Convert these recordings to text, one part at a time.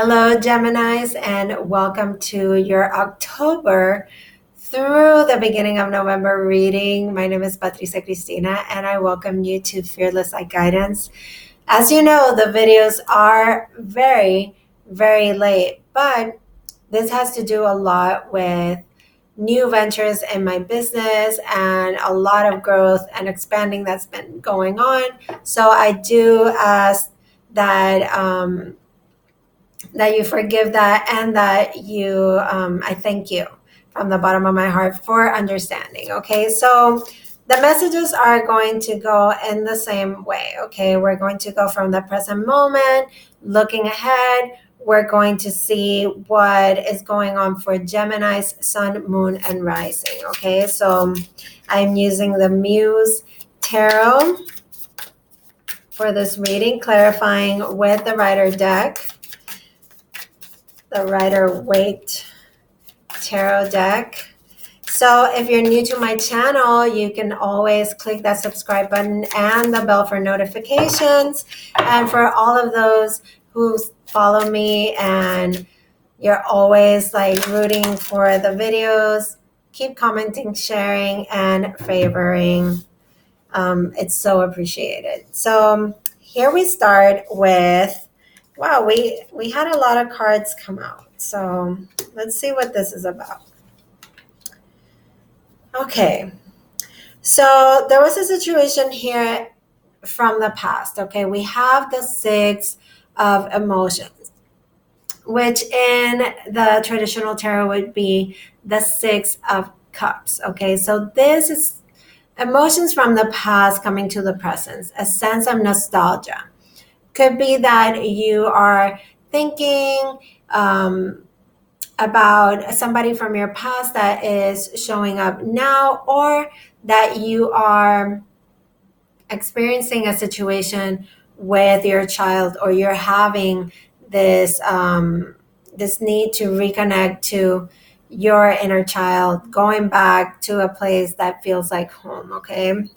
Hello, Geminis, and welcome to your October through the beginning of November reading. My name is Patricia Cristina, and I welcome you to Fearless Light Guidance. As you know, the videos are very, very late, but this has to do a lot with new ventures in my business and a lot of growth and expanding that's been going on. So I do ask that you forgive that and that you I thank you from the bottom of my heart for understanding. Okay, so the messages are going to go in the same way. Okay, we're going to go from the present moment, looking ahead. We're going to see what is going on for Gemini's sun, moon, and rising. Okay, so I'm using the Muse Tarot for this reading, clarifying with the Rider deck, the Rider-Waite Tarot deck. So if you're new to my channel, you can always click that subscribe button and the bell for notifications. And for all of those who follow me and you're always like rooting for the videos, keep commenting, sharing, and favoring. It's so appreciated. So here we start with, wow, we had a lot of cards come out. So let's see what this is about. Okay, so there was a situation here from the past. Okay, we have the Six of Emotions, which in the traditional tarot would be the Six of Cups. Okay, so this is emotions from the past coming to the present, a sense of nostalgia. Could be that you are thinking about somebody from your past that is showing up now, or that you are experiencing a situation with your child, or you're having this this need to reconnect to your inner child, going back to a place that feels like home. Okay,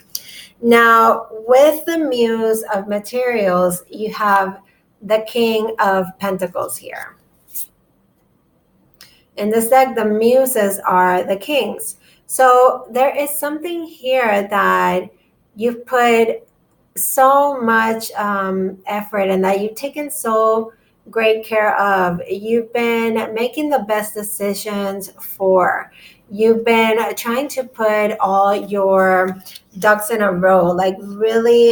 now with the Muse of Materials, you have the King of Pentacles here. In this deck, the muses are the kings. So there is something here that you've put so much effort and that you've taken so great care of. You've been making the best decisions for. You've been trying to put all your ducks in a row, like really,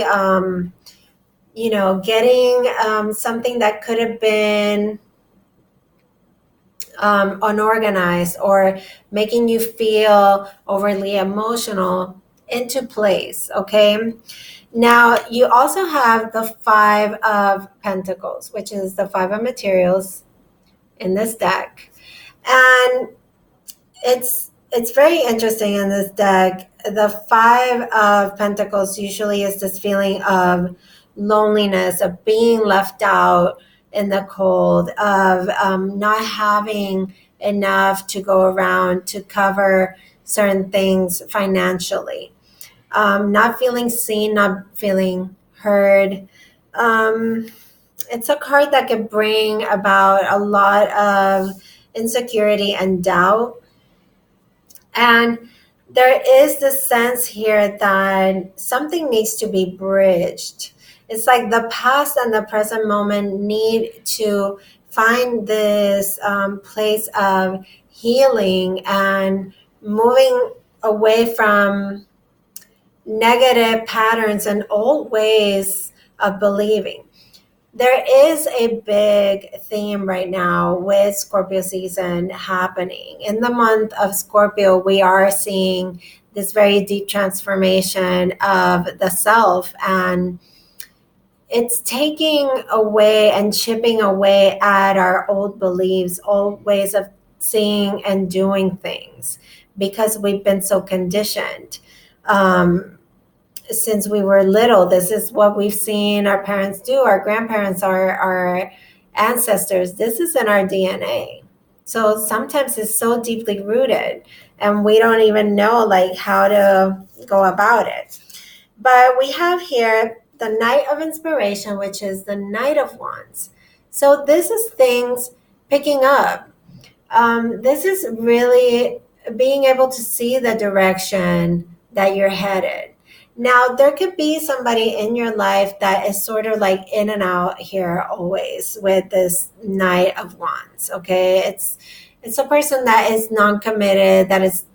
getting something that could have been unorganized or making you feel overly emotional into place. Okay, now you also have the Five of Pentacles, which is the Five of Materials in this deck, and it's very interesting in this deck. The Five of Pentacles usually is this feeling of loneliness, of being left out in the cold, of not having enough to go around to cover certain things financially, not feeling seen, not feeling heard. It's a card that could bring about a lot of insecurity and doubt. And there is this sense here that something needs to be bridged. It's like the past and the present moment need to find this place of healing and moving away from negative patterns and old ways of believing. There is a big theme right now with Scorpio season happening. In the month of Scorpio, we are seeing this very deep transformation of the self, and it's taking away and chipping away at our old beliefs, old ways of seeing and doing things, because we've been so conditioned. Since we were little, this is what we've seen our parents do, our grandparents, our ancestors. This is in our DNA. So sometimes it's so deeply rooted and we don't even know like how to go about it. But we have here the Knight of Inspiration, which is the Knight of Wands. So this is things picking up. This is really being able to see the direction that you're headed. Now, there could be somebody in your life that is sort of like in and out here always with this Knight of Wands. Okay, it's a person that is non-committed, that is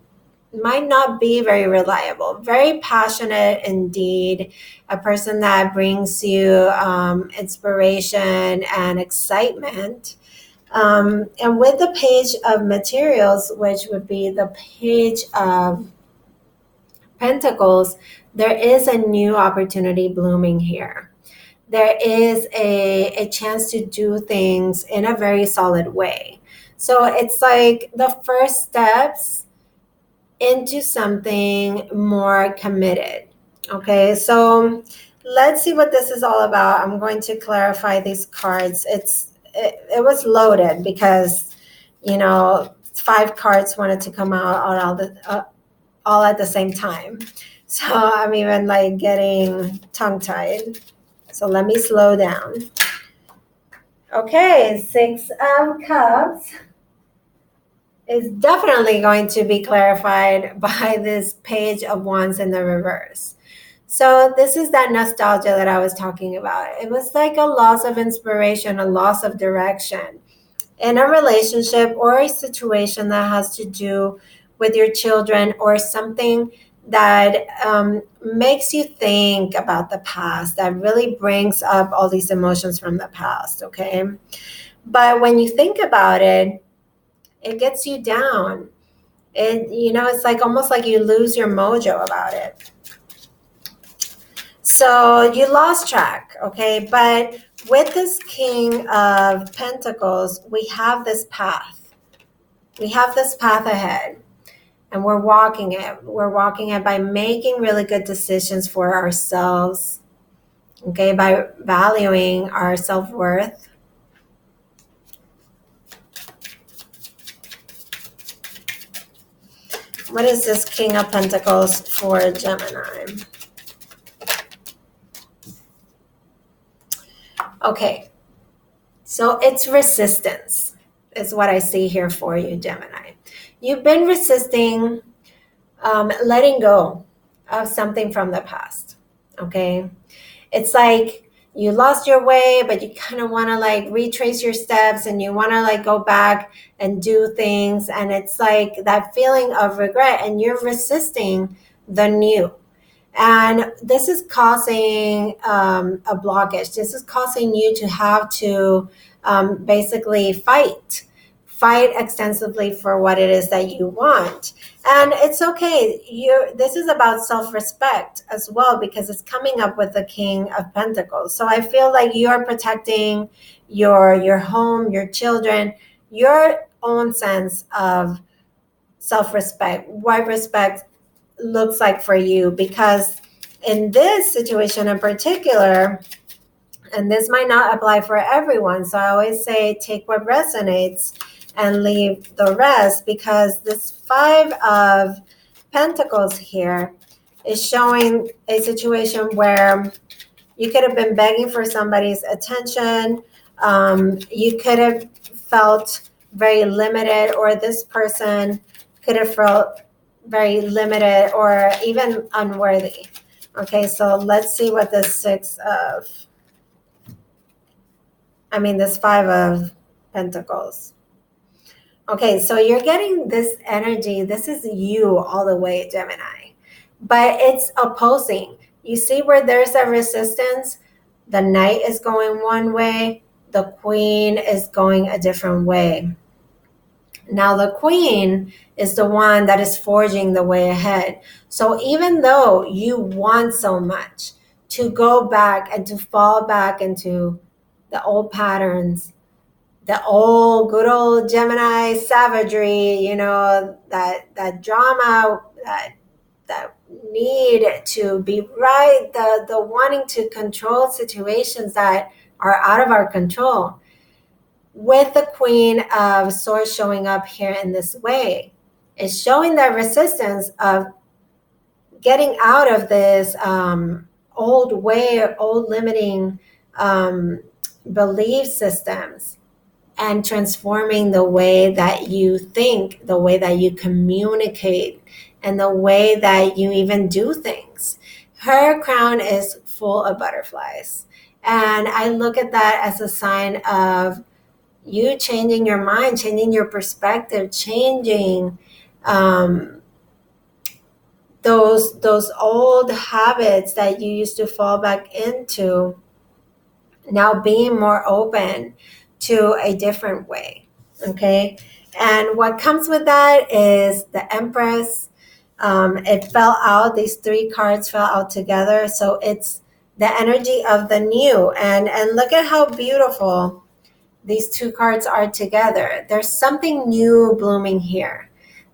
might not be very reliable, very passionate indeed, a person that brings you inspiration and excitement. And with the page of materials, which would be the page of pentacles, there is a new opportunity blooming here. There is a chance to do things in a very solid way. So it's like the first steps into something more committed. Okay, so let's see what this is all about. I'm going to clarify these cards. It was loaded because, you know, 5 cards wanted to come out all at the same time. So I'm even like getting tongue tied. So let me slow down. Okay, 6 of Cups is definitely going to be clarified by this page of Wands in the reverse. So this is that nostalgia that I was talking about. It was like a loss of inspiration, a loss of direction in a relationship or a situation that has to do with your children, or something that makes you think about the past, that really brings up all these emotions from the past. Okay, but when you think about it, it gets you down. It's like almost like you lose your mojo about it. So you lost track, okay? But with this King of Pentacles, we have this path. We have this path ahead, and we're walking it. We're walking it by making really good decisions for ourselves, okay? By valuing our self-worth. What is this King of Pentacles for Gemini? Okay, so it's resistance is what I see here for you, Gemini. You've been resisting letting go of something from the past, okay? It's like you lost your way, but you kind of want to like retrace your steps, and you want to like go back and do things. And it's like that feeling of regret, and you're resisting the new. And this is causing a blockage. This is causing you to have to basically fight extensively for what it is that you want. And it's okay. This is about self-respect as well, because it's coming up with the King of Pentacles. So I feel like you're protecting your home, your children, your own sense of self-respect, what respect looks like for you. Because in this situation in particular, and this might not apply for everyone, so I always say take what resonates and leave the rest, because this 5 of Pentacles here is showing a situation where you could have been begging for somebody's attention. You could have felt very limited, or this person could have felt very limited or even unworthy. Okay, so let's see what this this 5 of Pentacles. Okay, so you're getting this energy. This is you all the way, Gemini. But it's opposing. You see where there's a resistance? The Knight is going one way. The Queen is going a different way. Now the Queen is the one that is forging the way ahead. So even though you want so much to go back and to fall back into the old patterns, the old good old Gemini savagery, that drama, that need to be right, the wanting to control situations that are out of our control. With the Queen of Swords showing up here in this way, it's showing that resistance of getting out of this old way, or old limiting belief systems and transforming the way that you think, the way that you communicate, and the way that you even do things. Her crown is full of butterflies. And I look at that as a sign of you changing your mind, changing your perspective, changing those old habits that you used to fall back into, now being more open to a different way. Okay. And what comes with that is the Empress. It fell out, these three cards fell out together. So it's the energy of the new. And look at how beautiful these two cards are together. There's something new blooming here.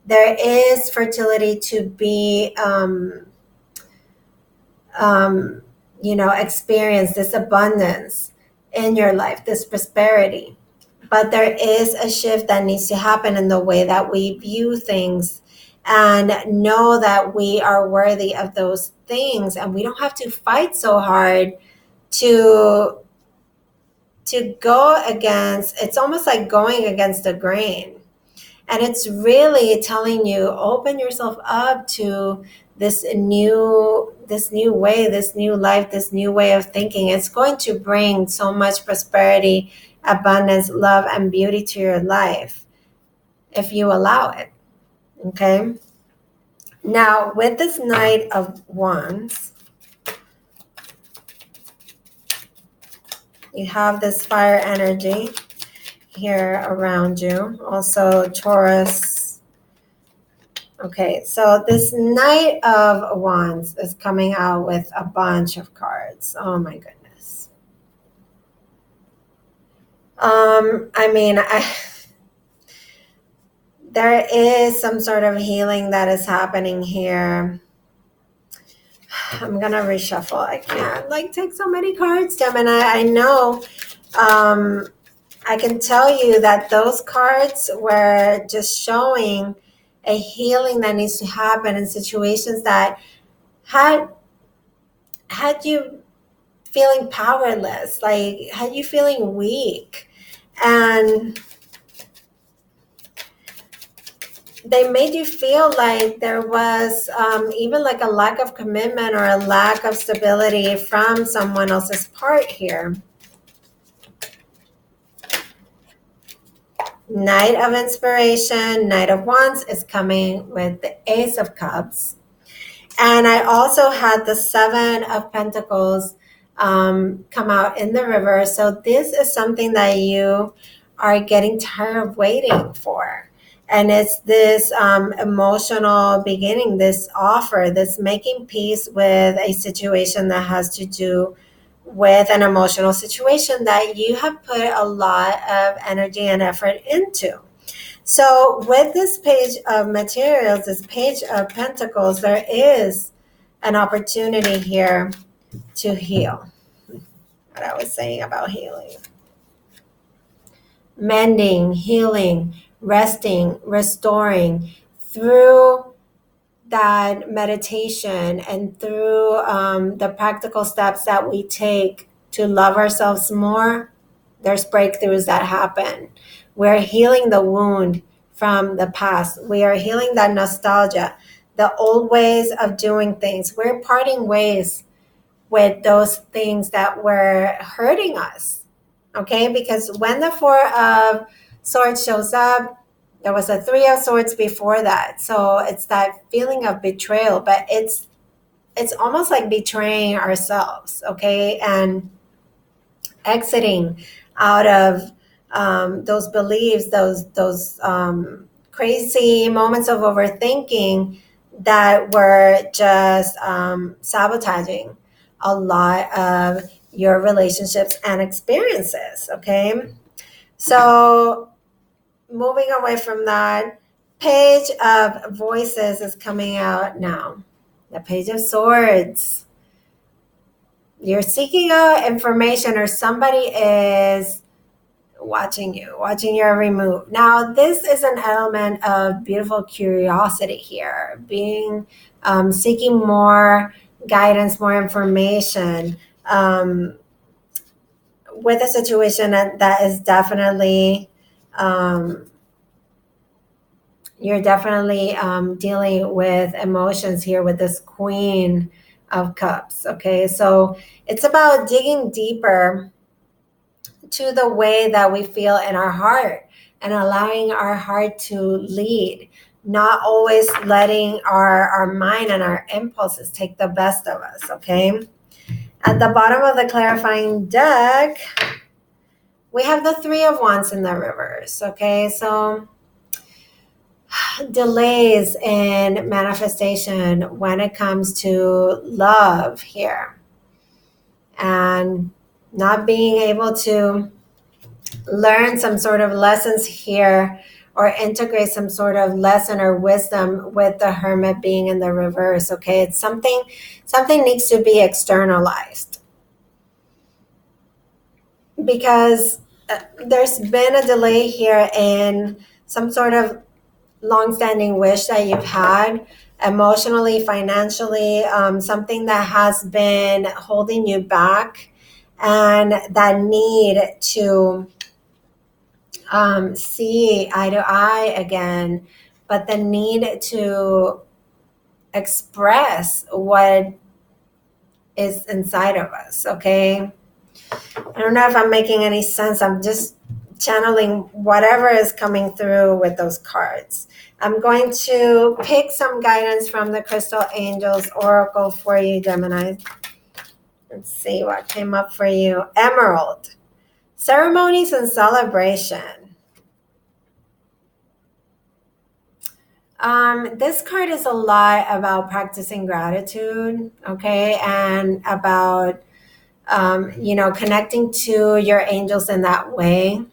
There is fertility to be experience, this abundance in your life, this prosperity. But there is a shift that needs to happen in the way that we view things and know that we are worthy of those things, and we don't have to fight so hard to go against. It's almost like going against the grain. And it's really telling you, open yourself up to this new way, this new life, this new way of thinking. It's going to bring so much prosperity, abundance, love, and beauty to your life if you allow it. Okay. Now, with this Knight of Wands, you have this fire energy here around you. Also, Taurus. Okay, so this Knight of Wands is coming out with a bunch of cards. Oh my goodness. There is some sort of healing that is happening here. I'm gonna reshuffle. I can't take so many cards, Gemini. I know. I can tell you that those cards were just showing a healing that needs to happen in situations that had you feeling powerless, had you feeling weak, and they made you feel like there was even a lack of commitment or a lack of stability from someone else's part here. Knight of Inspiration, Knight of Wands is coming with the Ace of Cups. And I also had the Seven of Pentacles come out in the river. So this is something that you are getting tired of waiting for. And it's this emotional beginning, this offer, this making peace with a situation that has to do with an emotional situation that you have put a lot of energy and effort into. So with this page of materials, this page of pentacles, there is an opportunity here to heal. What I was saying about healing. Mending, healing, resting, restoring through that meditation and through the practical steps that we take to love ourselves more. There's breakthroughs that happen. We're healing the wound from the past. We are healing that nostalgia, the old ways of doing things. We're parting ways with those things that were hurting us. Okay, because when the Four of Swords shows up, there was a Three of Swords before that. So it's that feeling of betrayal, but it's almost like betraying ourselves, okay? And exiting out of those beliefs, those crazy moments of overthinking that were just sabotaging a lot of your relationships and experiences, okay? So moving away from that, Page of Voices is coming out now. The Page of Swords. You're seeking out information, or somebody is watching you, watching your every move. Now, this is an element of beautiful curiosity here, being seeking more guidance, more information. with a situation that is definitely, you're definitely dealing with emotions here with this Queen of Cups. Okay, so it's about digging deeper to the way that we feel in our heart and allowing our heart to lead, not always letting our mind and our impulses take the best of us. Okay, at the bottom of the clarifying deck, we have the Three of Wands in the reverse. Okay, so delays in manifestation when it comes to love here, and not being able to learn some sort of lessons here or integrate some sort of lesson or wisdom with the Hermit being in the reverse. Okay, it's something needs to be externalized, because there's been a delay here in some sort of longstanding wish that you've had emotionally, financially, something that has been holding you back, and that need to see eye to eye again, but the need to express what is inside of us. Okay, I don't know if I'm making any sense. I'm just channeling whatever is coming through with those cards. I'm going to pick some guidance from the Crystal Angels Oracle for you, Gemini. Let's see what came up for you. Emerald. Ceremonies and celebration. This card is a lot about practicing gratitude, okay, and about connecting to your angels in that way,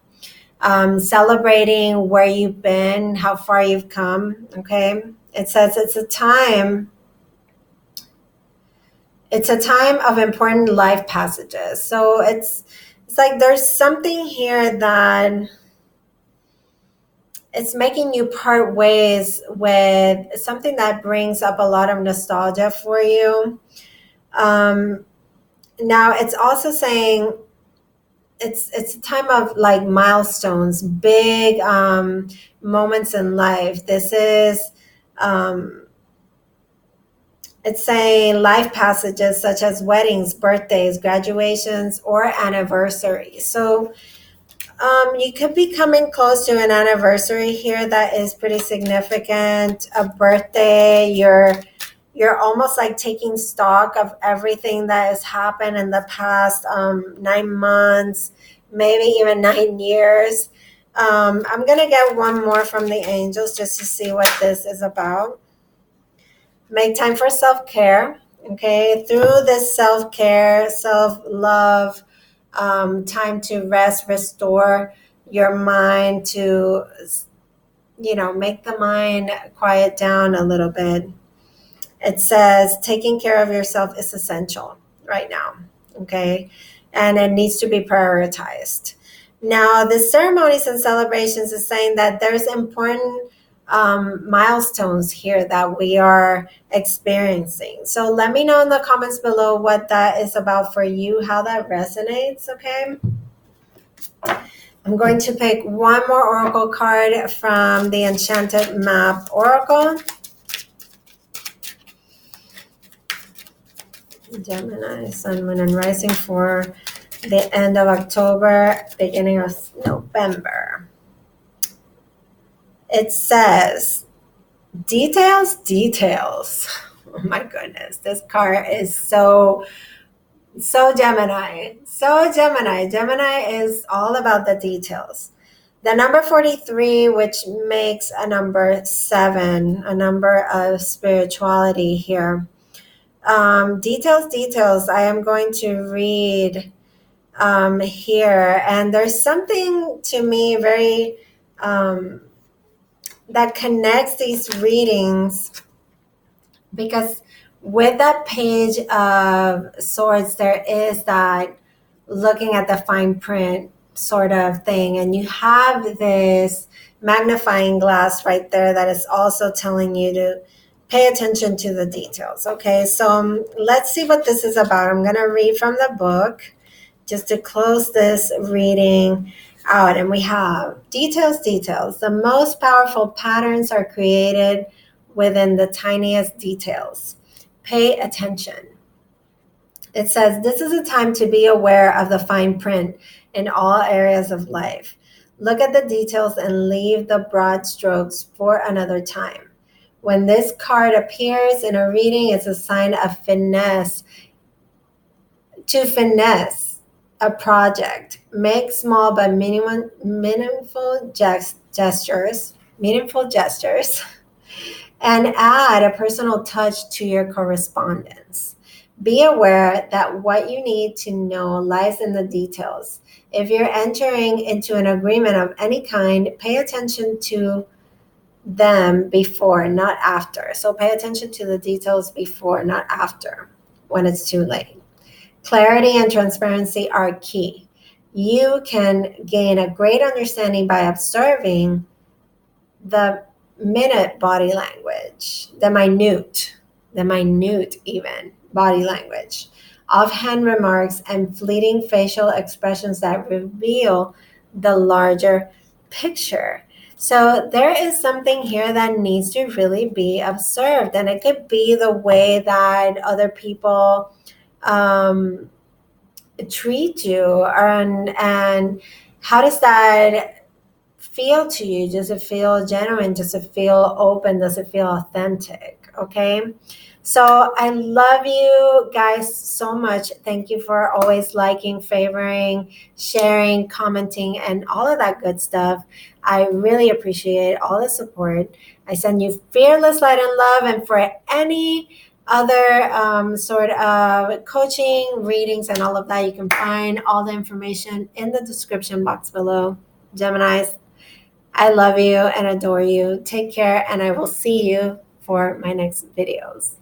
celebrating where you've been, how far you've come. Okay, it says it's a time of important life passages. So it's like there's something here that it's making you part ways with something that brings up a lot of nostalgia for you. Now it's also saying it's a time of like milestones, big moments in life. This is it's saying life passages such as weddings, birthdays, graduations, or anniversaries. So you could be coming close to an anniversary here that is pretty significant. A birthday, you're almost like taking stock of everything that has happened in the past 9 months, maybe even 9 years. I'm gonna get one more from the angels just to see what this is about. Make time for self-care. Okay, through this self-care, self-love, time to rest, restore your mind, to make the mind quiet down a little bit. It says taking care of yourself is essential right now. Okay, and it needs to be prioritized. Now the ceremonies and celebrations is saying that there's important milestones here that we are experiencing. So let me know in the comments below what that is about for you, how that resonates. Okay, I'm going to pick one more oracle card from the Enchanted Map Oracle. Gemini, Sun, Moon, and Rising for the end of October, beginning of November. It says, details, details. Oh my goodness, this card is so Gemini. So Gemini. Gemini is all about the details. The number 43, which makes a number 7, a number of spirituality here. Details. I am going to read here, and there's something to me very that connects these readings, because with that Page of Swords, there is that looking at the fine print sort of thing, and you have this magnifying glass right there that is also telling you to pay attention to the details. Okay, so let's see what this is about. I'm going to read from the book. just to close this reading out. And we have details, details. The most powerful patterns are created within the tiniest details. Pay attention. It says, this is a time to be aware of the fine print in all areas of life. Look at the details and leave the broad strokes for another time. When this card appears in a reading, it's a sign of finesse. To finesse a project, make small but meaningful gestures, and add a personal touch to your correspondence. Be aware that what you need to know lies in the details. If you're entering into an agreement of any kind, pay attention to them before, not after. So pay attention to the details before, not after, when it's too late. Clarity and transparency are key. You can gain a great understanding by observing the minute body language, the minute even body language, offhand remarks, and fleeting facial expressions that reveal the larger picture. So there is something here that needs to really be observed, and it could be the way that other people treat you, and how does that feel to you? Does it feel genuine? Does it feel open? Does it feel authentic? Okay. So I love you guys so much. Thank you for always liking, favoring, sharing, commenting, and all of that good stuff. I really appreciate all the support. I send you fearless light and love. And for any other sort of coaching, readings, and all of that, you can find all the information in the description box below. Geminis, I love you and adore you. Take care, and I will see you for my next videos.